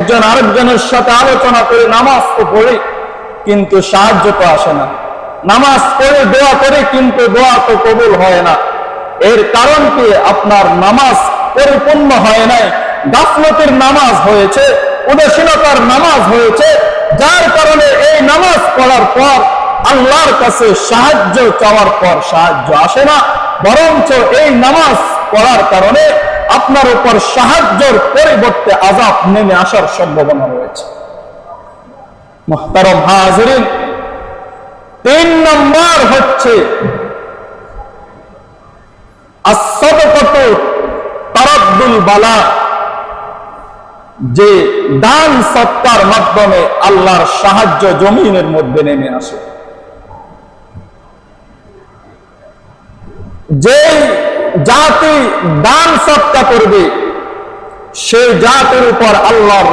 একজন আরেকজনের সাথে আলোচনা করে নামাজ তো পড়ে, কিন্তু সাহায্য তো আসে না। নামাজ পড়ে দোয়া করে, কিন্তু দোয়া তো কবুল হয় না। এর কারণ কি? আপনার নামাজ পরিপূর্ণ হয় নাই, গাফলতের নামাজ হয়েছে, উদাসীনতার নামাজ হয়েছে, যার কারণে এই নামাজ পড়ার পর আল্লাহর কাছে সাহায্য চাওয়ার পর সাহায্য আসে না, বরঞ্চ এই নামাজ পড়ার কারণে আপনার উপর সাহায্যের পরিবর্তে আযাব নেমে আসার সম্ভাবনা রয়েছে। মুহতারাম হাজিরিন, 3 নম্বর হচ্ছে as-সাদাকাতু তারাদ্দুল বালা, যে দান সৎকার মাধ্যমে আল্লাহর সাহায্য জমিনের মধ্যে নেমে আসে। যে জাতি দান সৎকার করবে সেই জাতির উপর আল্লাহর